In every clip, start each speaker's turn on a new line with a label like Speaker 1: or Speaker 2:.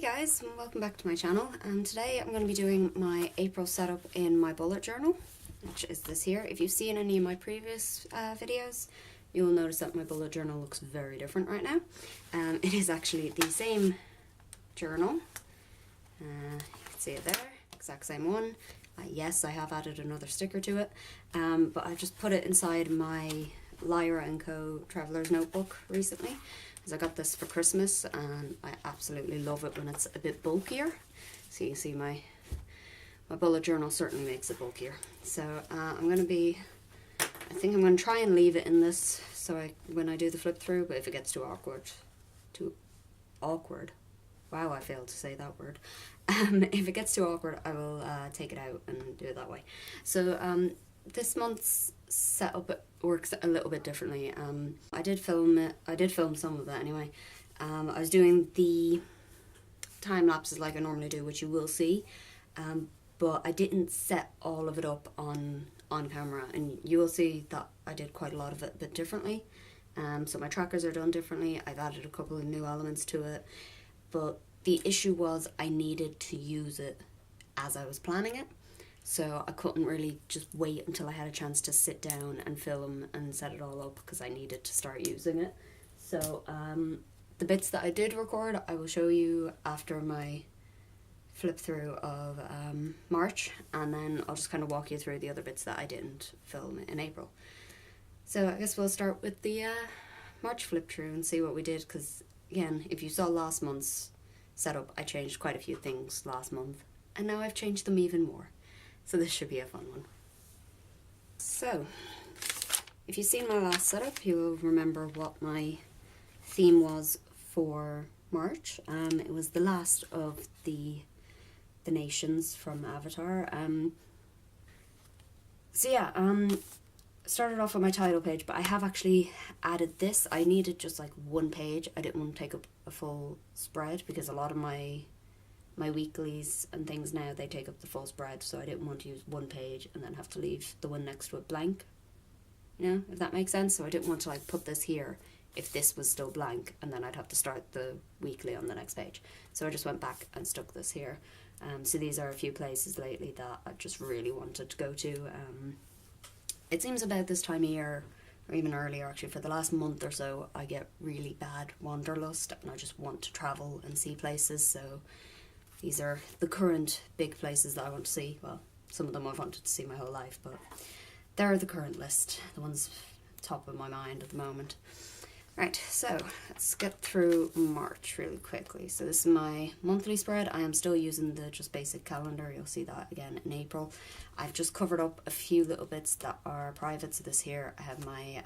Speaker 1: guys, and welcome back to my channel, and today I'm going to be doing my April setup in my bullet journal, which is this here. If you've seen any of my previous videos, you'll notice that my bullet journal looks very different right now. It is actually the same journal, you can see it there, exact same one. Yes, I have added another sticker to it, but I've just put it inside my Lyra & Co. Traveller's Notebook recently, because I got this for Christmas and I absolutely love it when it's a bit bulkier. So you can see my bullet journal certainly makes it bulkier. So I think I'm going to try and leave it in this so when I do the flip through, but if it gets too awkward, wow, I failed to say that word. If it gets too awkward, I will take it out and do it that way. So this month's setup works a little bit differently. I did film some of it anyway. I was doing the time lapses like I normally do, which you will see, but I didn't set all of it up on camera, and you will see that I did quite a lot of it a bit differently. So my trackers are done differently. I've added a couple of new elements to it, but the issue was I needed to use it as I was planning it. So I couldn't really just wait until I had a chance to sit down and film and set it all up, because I needed to start using it. So the bits that I did record, I will show you after my flip through of March, and then I'll just kind of walk you through the other bits that I didn't film in April. So I guess we'll start with the March flip through and see what we did, because again, if you saw last month's setup, I changed quite a few things last month, and now I've changed them even more. So this should be a fun one. So, if you've seen my last setup, you'll remember what my theme was for March. It was the last of the nations from Avatar. Started off with my title page, but I have actually added this. I needed just like one page. I didn't want to take up a full spread, because a lot of my weeklies and things now, they take up the full spread, so I didn't want to use one page and then have to leave the one next to it blank, you know, if that makes sense. So I didn't want to like put this here if this was still blank, and then I'd have to start the weekly on the next page. So I just went back and stuck this here. So these are a few places lately that I just really wanted to go to. It seems about this time of year, or even earlier actually, for the last month or so, I get really bad wanderlust and I just want to travel and see places. So these are the current big places that I want to see. Well, some of them I've wanted to see my whole life, but they're the current list, the ones top of my mind at the moment. Right, so let's get through March really quickly. So this is my monthly spread. I am still using the just basic calendar. You'll see that again in April. I've just covered up a few little bits that are private. So this here, I have my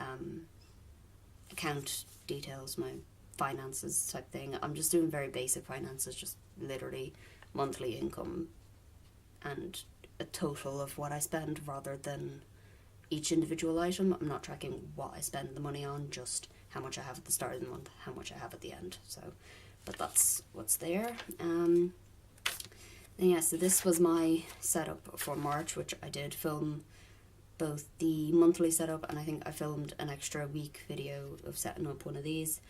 Speaker 1: account details, my finances type thing. I'm just doing very basic finances, just literally monthly income and a total of what I spend, rather than each individual item. I'm not tracking what I spend the money on, just how much I have at the start of the month, how much I have at the end. So, but that's what's there. And yeah, so this was my setup for March, which I did film both the monthly setup, and I think I filmed an extra week video of setting up one of these.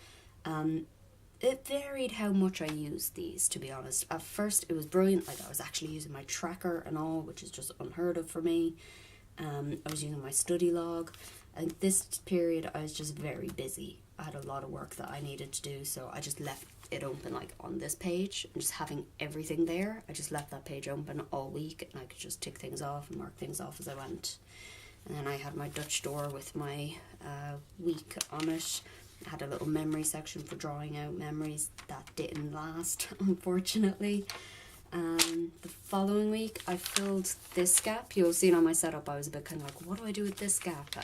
Speaker 1: It varied how much I used these, to be honest. At first it was brilliant, like I was actually using my tracker and all, which is just unheard of for me. I was using my study log, and this period I was just very busy. I had a lot of work that I needed to do, so I just left it open like on this page, and just having everything there, I just left that page open all week, and I could just tick things off and mark things off as I went. And then I had my Dutch door with my week on it. I had a little memory section for drawing out memories. That didn't last, unfortunately. The following week I filled this gap. You'll see it on my setup, I was a bit kind of like, what do I do with this gap?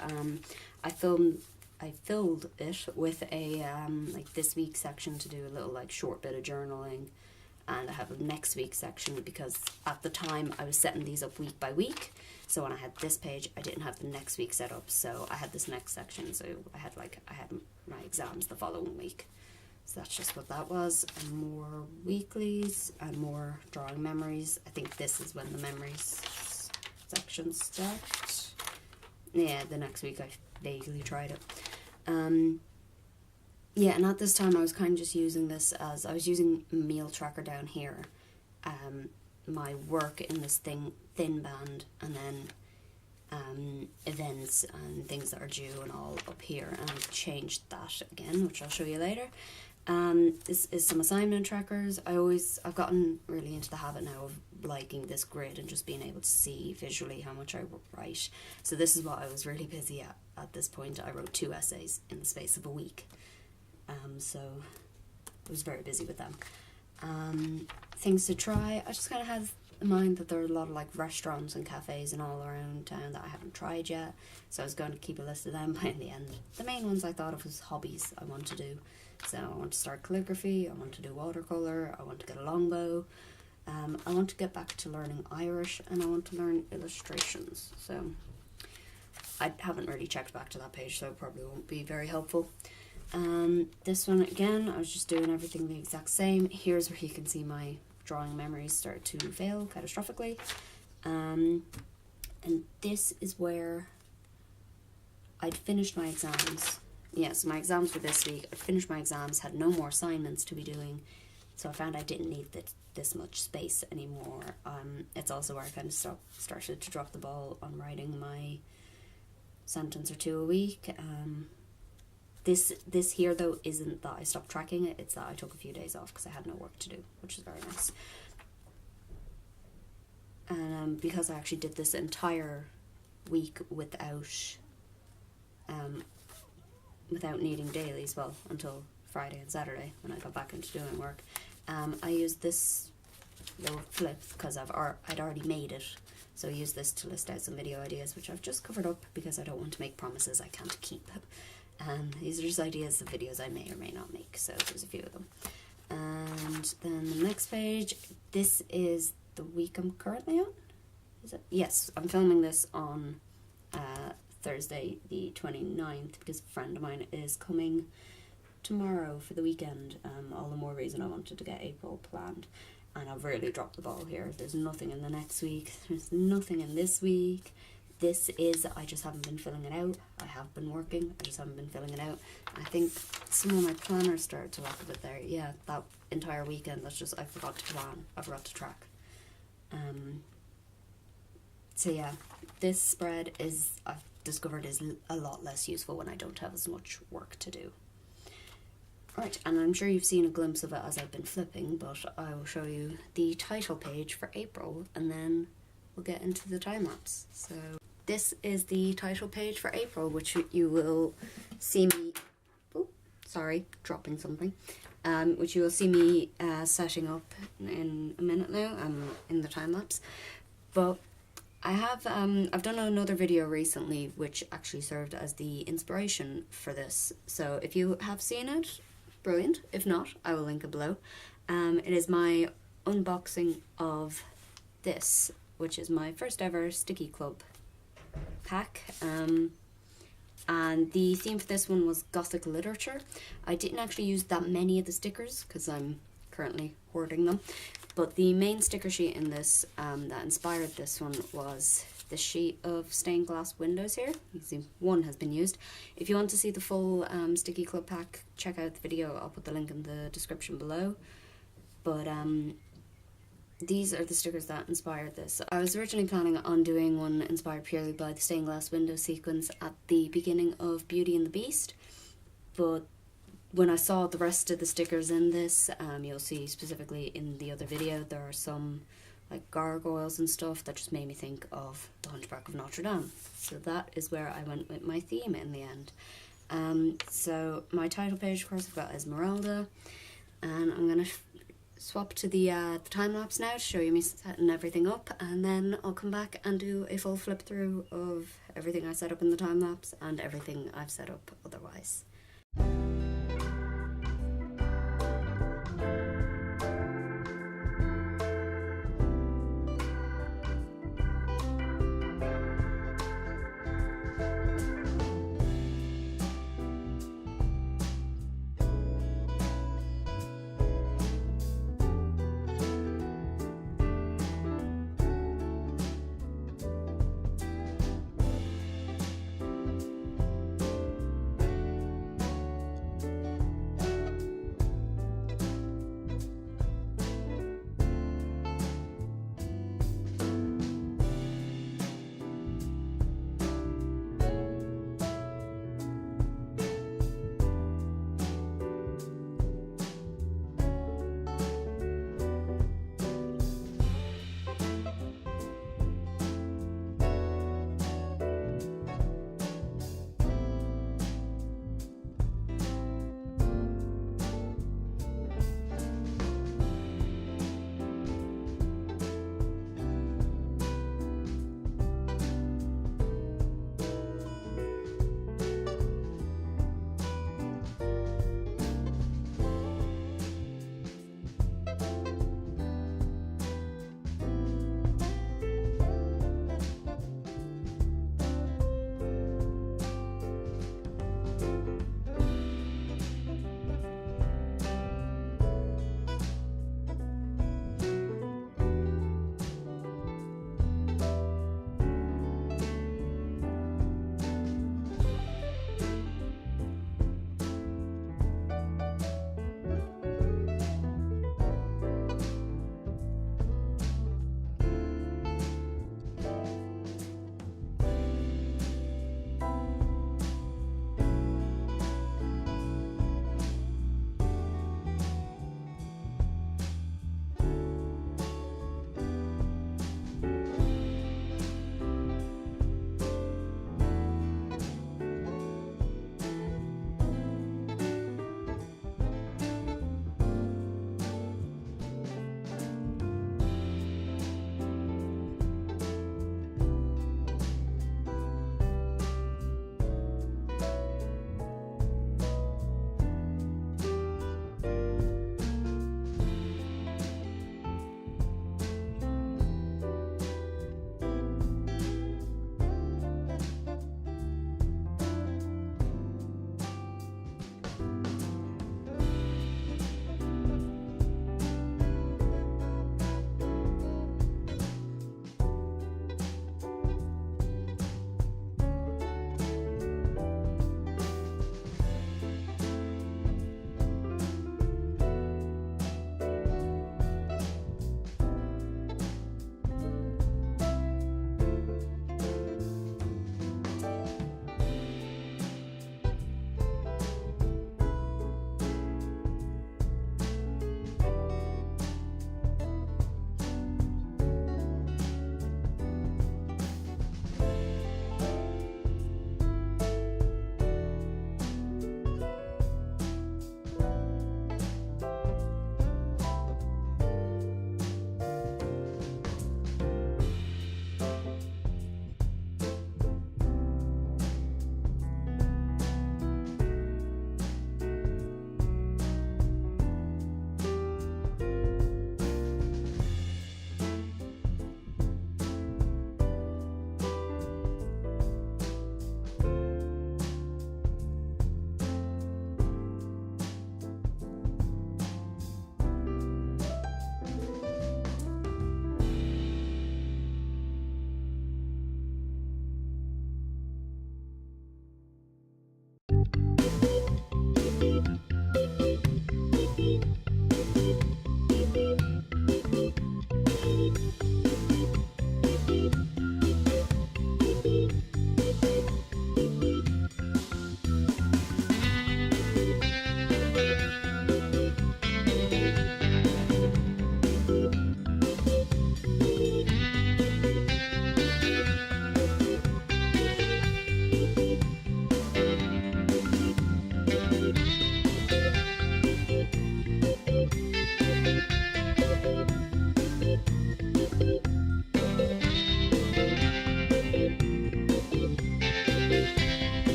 Speaker 1: I filled it with a like this week section to do a little like short bit of journaling, and I have a next week section, because at the time I was setting these up week by week. So when I had this page, I didn't have the next week set up, so I had this next section. So I had my exams the following week. So that's just what that was, and more weeklies and more drawing memories. I think this is when the memories section starts. Yeah, the next week I vaguely tried it. Yeah, and at this time I was kind of just using this as, I was using meal tracker down here, my work in this thin band, and then events and things that are due and all up here, and I've changed that again, which I'll show you later. This is some assignment trackers. I've gotten really into the habit now of liking this grid and just being able to see visually how much I write. So this is what I was really busy at this point. I wrote 2 essays in the space of a week. So I was very busy with them. Things to try. I just kind of had in mind that there are a lot of like restaurants and cafes and all around town that I haven't tried yet. So I was going to keep a list of them, but in the end, the main ones I thought of was hobbies I want to do. So I want to start calligraphy, I want to do watercolour, I want to get a longbow, I want to get back to learning Irish, and I want to learn illustrations. So I haven't really checked back to that page, so it probably won't be very helpful. This one again, I was just doing everything the exact same. Here's where you can see my drawing memories start to fail catastrophically. And this is where I'd finished my exams. So my exams for this week. I finished my exams, had no more assignments to be doing, so I found I didn't need this much space anymore. It's also where I kind of started to drop the ball on writing my sentence or 2 a week. This here though isn't that I stopped tracking it, it's that I took a few days off because I had no work to do, which is very nice. And because I actually did this entire week without needing dailies, well, until Friday and Saturday when I got back into doing work, I used this little flip because I'd already made it. So I used this to list out some video ideas, which I've just covered up because I don't want to make promises I can't keep. These are just ideas of videos I may or may not make, so there's a few of them. And then the next page, this is the week I'm currently on. Is it? Yes, I'm filming this on Thursday the 29th because a friend of mine is coming tomorrow for the weekend. All the more reason I wanted to get April planned, and I've really dropped the ball here. There's nothing in the next week, there's nothing in this week. This is, I just haven't been filling it out. I have been working, I just haven't been filling it out. I think some of my planners started to lock a bit there. Yeah, that entire weekend, that's just, I forgot to plan, I forgot to track. So yeah, this spread is, I've discovered, is a lot less useful when I don't have as much work to do. Right, and I'm sure you've seen a glimpse of it as I've been flipping, but I will show you the title page for April, and then we'll get into the time-lapse. So this is the title page for April, which you will see me, dropping something, which you will see me setting up in a minute now, in the time-lapse. But I have, I've done another video recently which actually served as the inspiration for this. So if you have seen it, brilliant. If not, I will link it below. It is my unboxing of this, which is my first ever Stickii Club pack. And the theme for this one was Gothic literature. I didn't actually use that many of the stickers because I'm currently hoarding them. But the main sticker sheet in this that inspired this one was this sheet of stained glass windows here. You can see one has been used. If you want to see the full Stickii Club pack, check out the video. I'll put the link in the description below. But these are the stickers that inspired this. I was originally planning on doing one inspired purely by the stained glass window sequence at the beginning of Beauty and the Beast, but when I saw the rest of the stickers in this, you'll see specifically in the other video, there are some like gargoyles and stuff that just made me think of the Hunchback of Notre Dame. So that is where I went with my theme in the end. So my title page, of course, I've got Esmeralda, and I'm going to swap to the time-lapse now to show you me setting everything up, and then I'll come back and do a full flip through of everything I set up in the time-lapse and everything I've set up otherwise.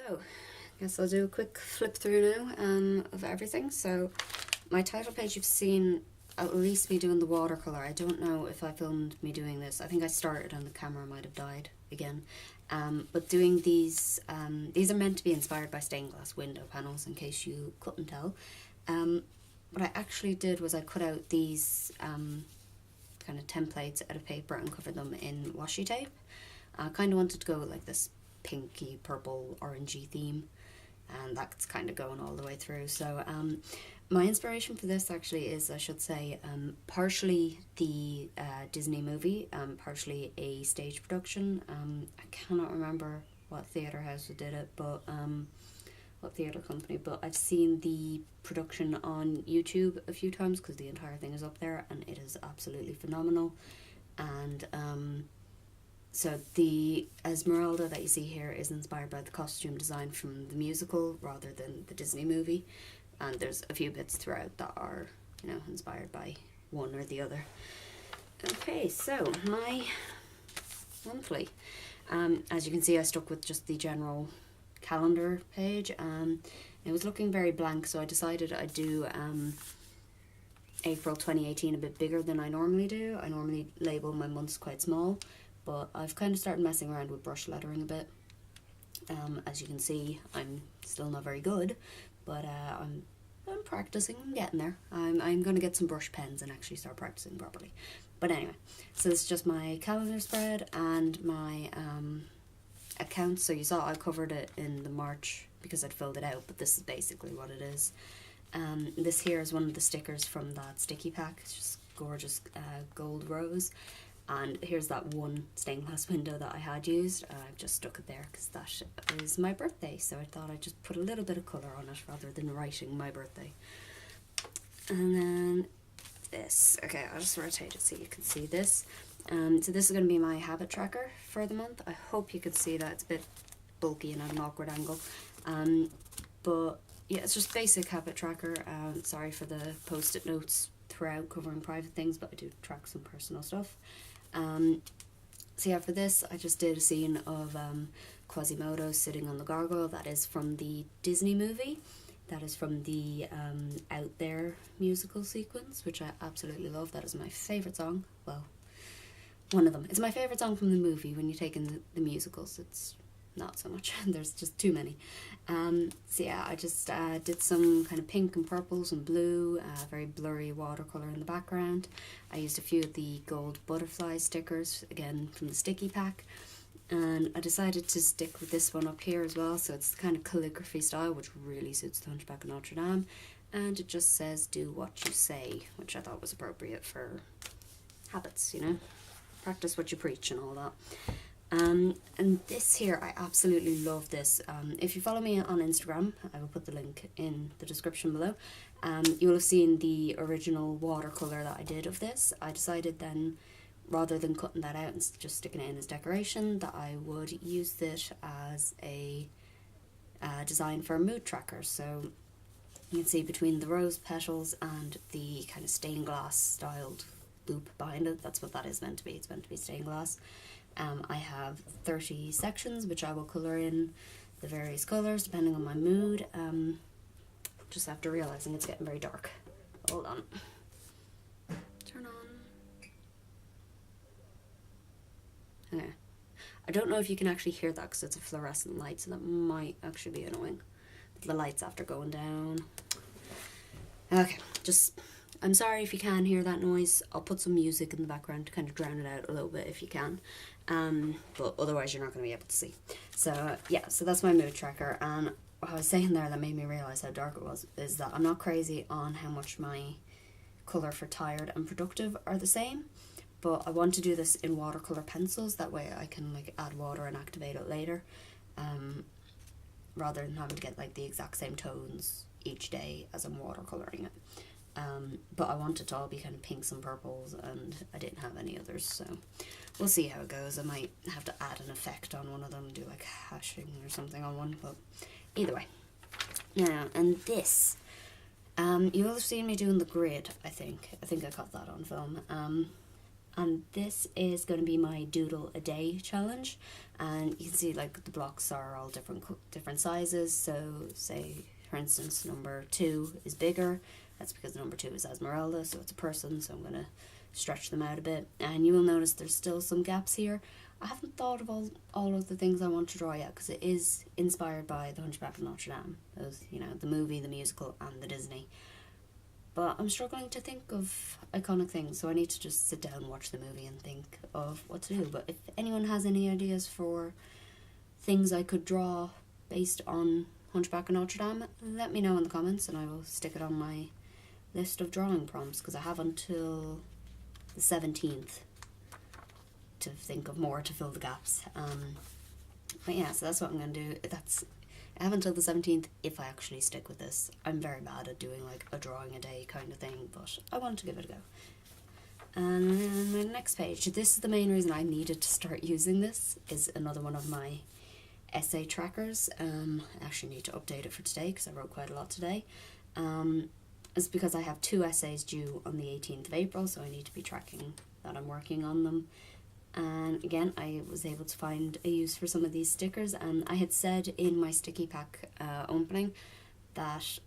Speaker 1: So, I guess I'll do a quick flip through now of everything. So, my title page, you've seen at least me doing the watercolour. I don't know if I filmed me doing this. I think I started and the camera might have died again. But doing these are meant to be inspired by stained glass window panels, in case you couldn't tell. What I actually did was I cut out these kind of templates out of paper and covered them in washi tape. I kind of wanted to go with like this pinky, purple, orangey theme, and that's kind of going all the way through. So my inspiration for this actually is, I should say, partially the Disney movie, partially a stage production. I cannot remember what theatre house did it, but what theatre company, but I've seen the production on YouTube a few times because the entire thing is up there and it is absolutely phenomenal. And so the Esmeralda that you see here is inspired by the costume design from the musical rather than the Disney movie. And there's a few bits throughout that are, you know, inspired by one or the other. Okay, so my monthly. As you can see, I stuck with just the general calendar page. It was looking very blank, so I decided I'd do April 2018 a bit bigger than I normally do. I normally label my months quite small, but I've kind of started messing around with brush lettering a bit. As you can see, I'm still not very good, but I'm practicing. I'm getting there. I'm going to get some brush pens and actually start practicing properly. But anyway, so this is just my calendar spread and my account. So you saw I covered it in the March because I'd filled it out, but this is basically what it is. This here is one of the stickers from that Stickii pack. It's just gorgeous gold rose. And here's that one stained glass window that I had used. I've just stuck it there because that is my birthday, so I thought I'd just put a little bit of colour on it rather than writing my birthday. And then this. Okay, I'll just rotate it so you can see this. So this is going to be my habit tracker for the month. I hope you can see that. It's a bit bulky and at an awkward angle. But yeah, it's just basic habit tracker. Sorry for the post-it notes throughout covering private things, but I do track some personal stuff. So yeah, for this I just did a scene of Quasimodo sitting on the gargoyle. That is from the Disney movie. That is from the Out There musical sequence, which I absolutely love. That is my favourite song. Well, one of them. It's my favourite song from the movie. When you take in the musicals, it's not so much. There's just too many. So yeah, I just did some kind of pink and purples and blue, very blurry watercolour in the background. I used a few of the gold butterfly stickers, again from the Stickii pack. And I decided to stick with this one up here as well, so it's kind of calligraphy style, which really suits the Hunchback of Notre Dame. And it just says, "Do what you say," which I thought was appropriate for habits, you know? Practice what you preach and all that. And this here, I absolutely love this. If you follow me on Instagram, I will put the link in the description below. You will have seen the original watercolour that I did of this. I decided then, rather than cutting that out and just sticking it in as decoration, that I would use it as a design for a mood tracker. So you can see between the rose petals and the kind of stained glass styled loop behind it, that's what that is meant to be. It's meant to be stained glass. I have 30 sections which I will colour in the various colours depending on my mood. Just after realising it's getting very dark. Hold on. Turn I don't know if you can actually hear that because it's a fluorescent light, so that might actually be annoying. The lights after going down. Okay, I'm sorry if you can hear that noise. I'll put some music in the background to kind of drown it out a little bit if you can. But otherwise you're not going to be able to see. So yeah, so that's my mood tracker. And what I was saying there that made me realise how dark it was is that I'm not crazy on how much my colour for tired and productive are the same. But I want to do this in watercolour pencils. That way I can like add water and activate it later. Rather than having to get like the exact same tones each day as I'm watercolouring it. But I want it to all be kind of pinks and purples, and I didn't have any others, so we'll see how it goes. I might have to add an effect on one of them, do like hashing or something on one, but either way. Now, and this, you'll have seen me doing the grid, I think I got that on film. And this is going to be my doodle a day challenge, and you can see like the blocks are all different sizes. So say for instance number 2 is bigger. That's because number 2 is Esmeralda, so it's a person, so I'm going to stretch them out a bit. And you will notice there's still some gaps here. I haven't thought of all of the things I want to draw yet, because it is inspired by the Hunchback of Notre Dame. Those, you know, the movie, the musical, and the Disney. But I'm struggling to think of iconic things, so I need to just sit down and watch the movie and think of what to do. But if anyone has any ideas for things I could draw based on Hunchback of Notre Dame, let me know in the comments and I will stick it on my list of drawing prompts, because I have until the 17th to think of more to fill the gaps. But yeah, so that's what I'm going to do. I have until the 17th if I actually stick with this. I'm very bad at doing like a drawing a day kind of thing, but I want to give it a go. And then my next page, this is the main reason I needed to start using this, is another one of my essay trackers. I actually need to update it for today because I wrote quite a lot today. It's because I have 2 essays due on the 18th of April, so I need to be tracking that I'm working on them. And again, I was able to find a use for some of these stickers, and I had said in my Stickii pack opening that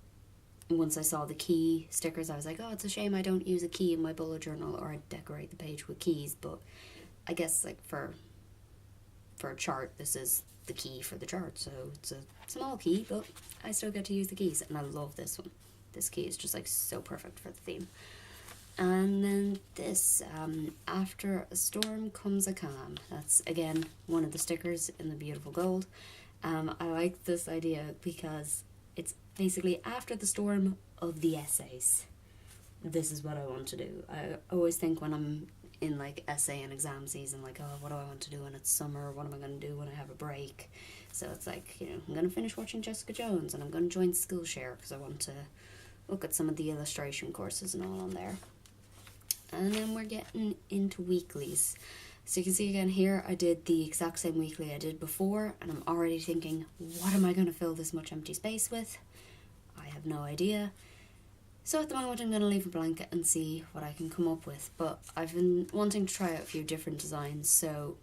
Speaker 1: once I saw the key stickers, I was like, oh, it's a shame I don't use a key in my bullet journal, or I decorate the page with keys. But I guess like for a chart, this is the key for the chart, so it's a small key, but I still get to use the keys, and I love this one. This key is just like so perfect for the theme. And then this, after a storm comes a calm. That's again one of the stickers in the beautiful gold. I like this idea because it's basically after the storm of the essays. This is what I want to do. I always think when I'm in like essay and exam season, like, oh, what do I want to do when it's summer? What am I going to do when I have a break? So it's like, you know, I'm going to finish watching Jessica Jones, and I'm going to join Skillshare because I want to look at some of the illustration courses and all on there. And then we're getting into weeklies. So you can see again here, I did the exact same weekly I did before, and I'm already thinking, what am I going to fill this much empty space with? I have no idea. So at the moment I'm going to leave a blank and see what I can come up with. But I've been wanting to try out a few different designs, so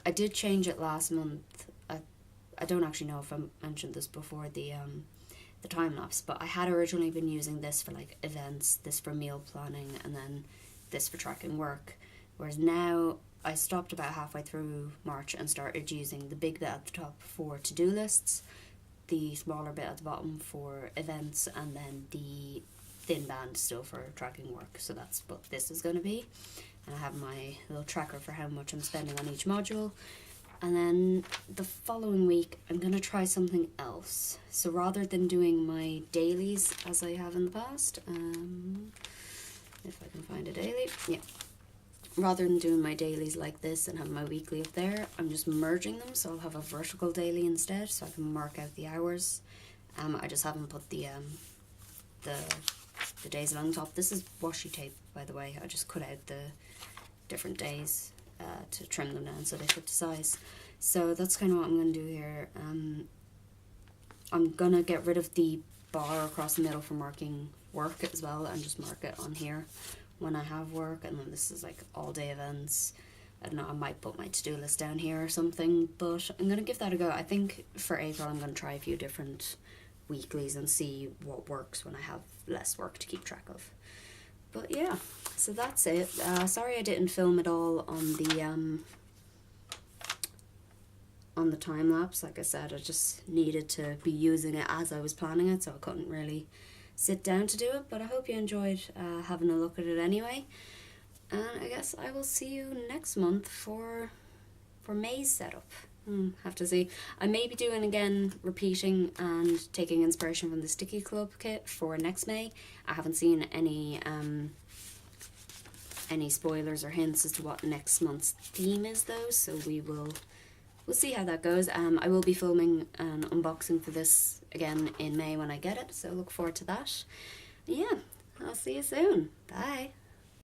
Speaker 1: I did change it last month. I don't actually know if I mentioned this before, the time-lapse, but I had originally been using this for like events, this for meal planning, and then this for tracking work, whereas now I stopped about halfway through March and started using the big bit at the top for to-do lists, the smaller bit at the bottom for events, and then the thin band still for tracking work. So that's what this is going to be, and I have my little tracker for how much I'm spending on each module. And then the following week, I'm going to try something else. So rather than doing my dailies as I have in the past, if I can find a daily, yeah. Rather than doing my dailies like this and have my weekly up there, I'm just merging them. So I'll have a vertical daily instead, so I can mark out the hours. I just haven't put the days along the top. This is washi tape, by the way. I just cut out the different days to trim them down so they fit to size. So that's kind of what I'm going to do here. I'm going to get rid of the bar across the middle for marking work as well, and just mark it on here when I have work. And then this is like all day events. I don't know, I might put my to-do list down here or something, but I'm going to give that a go. I think for April I'm going to try a few different weeklies and see what works when I have less work to keep track of. But yeah, so that's it. Sorry I didn't film it all on the on the time lapse. Like I said, I just needed to be using it as I was planning it, so I couldn't really sit down to do it. But I hope you enjoyed having a look at it anyway. And I guess I will see you next month for May's setup. Have to see. I may be doing again, repeating and taking inspiration from the Stickii Club kit for next May. I haven't seen any spoilers or hints as to what next month's theme is though, so we'll see how that goes. I will be filming an unboxing for this again in May when I get it, so look forward to that. Yeah, I'll see you soon. Bye.